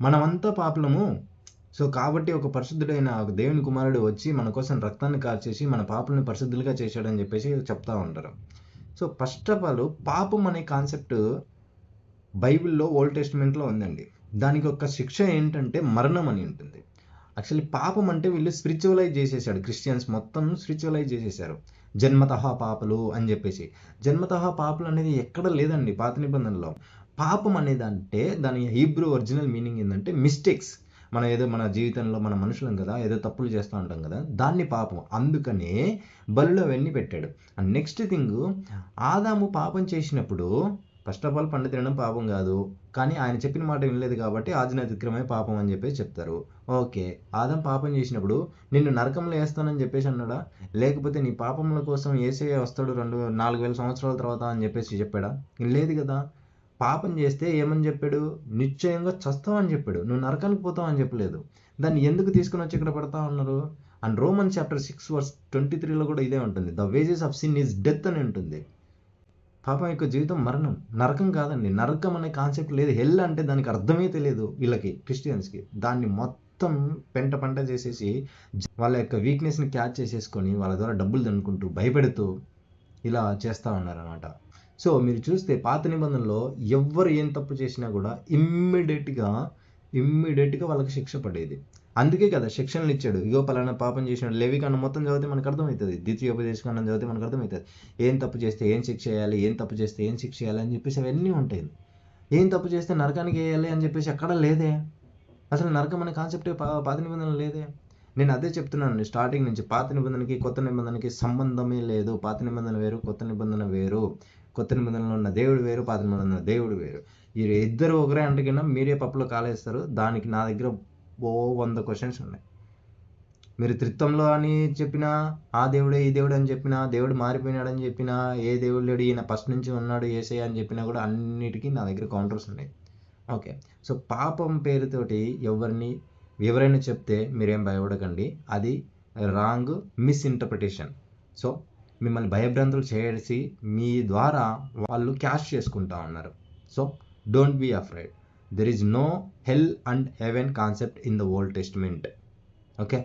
మనమంతా పాపులము. సో కాబట్టి ఒక పరిశుద్ధుడైన ఒక దేవుని కుమారుడు వచ్చి మన కోసం రక్తాన్ని కార్చేసి మన పాపలను పరిశుద్ధులుగా చేశాడని చెప్పేసి చెప్తా ఉంటారు. సో ఫస్ట్ ఆఫ్ ఆల్ పాపం అనే కాన్సెప్ట్ బైబిల్లో ఓల్డ్ టెస్టిమెంట్లో ఉందండి. దానికి ఒక శిక్ష ఏంటంటే మరణం అని ఉంటుంది. యాక్చువల్లీ పాపం అంటే వీళ్ళు స్పిరిచువలైజ్ చేసేసాడు, క్రిస్టియన్స్ మొత్తం స్పిరిచువలైజ్ చేసేసారు. జన్మతః పాపలు అని చెప్పేసి. జన్మతః పాపలు అనేది ఎక్కడ లేదండి పాత నిబంధనలో. పాపం అనేదంటే దాని హీబ్రూ ఒరిజినల్ మీనింగ్ ఏంటంటే మిస్టేక్స్. మనం ఏదో మన జీవితంలో మన మనుషులం కదా, ఏదో తప్పులు చేస్తూ ఉంటాం కదా, దాన్ని పాపం. అందుకనే బలులు అవన్నీ పెట్టాడు. అండ్ నెక్స్ట్ థింగ్, ఆదాము పాపం చేసినప్పుడు ఫస్ట్ ఆఫ్ ఆల్ పండు తినడం పాపం కాదు, కానీ ఆయన చెప్పిన మాట వినలేదు కాబట్టి ఆజ్ఞ అతిక్రమే పాపం అని చెప్పేసి చెప్తారు. ఓకే, ఆదాం పాపం చేసినప్పుడు నిన్ను నరకంలో వేస్తానని చెప్పేసి అన్నాడా? లేకపోతే నీ పాపముల కోసం యేసయ్య వస్తాడు 4,000 సంవత్సరాల తర్వాత అని చెప్పేసి చెప్పాడా? లేదు కదా. పాపం చేస్తే ఏమని చెప్పాడు? నిశ్చయంగా చస్తావని చెప్పాడు, నువ్వు నరకానికి పోతావు అని చెప్పలేదు. దాన్ని ఎందుకు తీసుకుని వచ్చి ఇక్కడ పడతా ఉన్నారు? అండ్ రోమన్ చాప్టర్ 6:23లో కూడా ఇదే ఉంటుంది. The wages of sin is death అని ఉంటుంది. పాపం యొక్క జీవితం మరణం, నరకం కాదండి. నరకం అనే కాన్సెప్ట్ లేదు. హెల్ అంటే దానికి అర్థమే తెలియదు వీళ్ళకి, క్రిస్టియన్స్కి. దాన్ని మొత్తం పెంట పంట చేసేసి వాళ్ళ యొక్క వీక్నెస్ని క్యాచ్ చేసేసుకొని వాళ్ళ ద్వారా డబ్బులు దండుకుంటూ భయపెడుతూ ఇలా చేస్తూ ఉన్నారనమాట. సో మీరు చూస్తే పాత నిబంధనలో ఎవ్వరు ఏం తప్పు చేసినా కూడా ఇమ్మీడియట్గా వాళ్ళకి శిక్ష పడేది. అందుకే కదా శిక్షణలు ఇచ్చాడు. ఇగో పలానా పాపం చేసినాడు. లేవికాండం మొత్తం చదివితే మనకు అర్థమవుతుంది, ద్వితీయోపదేశకాండం చదివితే మనకు అర్థమవుతుంది. ఏం తప్పు చేస్తే ఏం శిక్ష చేయాలి, ఏం తప్పు చేస్తే ఏం శిక్ష చేయాలి అని చెప్పేసి అవన్నీ ఉంటాయి. ఏం తప్పు చేస్తే నరకానికి వేయాలి అని చెప్పేసి ఎక్కడ లేదే. అసలు నరకం అనే కాన్సెప్టే పాత నిబంధనలు లేదే. నేను అదే చెప్తున్నాను స్టార్టింగ్ నుంచి. పాత నిబంధనకి కొత్త నిబంధనకి సంబంధమే లేదు. పాత నిబంధన వేరు, కొత్త నిబంధన వేరు. కొత్త నిబంధనలో ఉన్న దేవుడు వేరు, పాత నిబంధనలో ఉన్న దేవుడు వేరు. ఈ ఇద్దరు ఒకరే అంటే కింద మీరే పప్పులో కాలేస్తారు. దానికి నా దగ్గర 100 క్వశ్చన్స్ ఉన్నాయి. మీరు త్రిత్వంలో అని చెప్పినా, ఆ దేవుడే ఈ దేవుడు అని చెప్పినా, దేవుడు మారిపోయినాడని చెప్పినా, ఏ దేవుడు లేడు ఈయన ఫస్ట్ నుంచి ఉన్నాడు యేసయ్య అని చెప్పినా కూడా అన్నిటికీ నా దగ్గర కౌంటర్స్ ఉన్నాయి. ఓకే, సో పాపం పేరుతోటి ఎవరైనా చెప్తే మీరేం భయపడకండి. అది రాంగ్ మిస్ఇంటర్ప్రిటేషన్. సో మిమ్మల్ని భయభ్రాంతులు చేసి మీ ద్వారా వాళ్ళు క్యాష్ చేసుకుంటా ఉన్నారు. So don't be afraid. There is no hell and heaven concept in the Old Testament. Okay.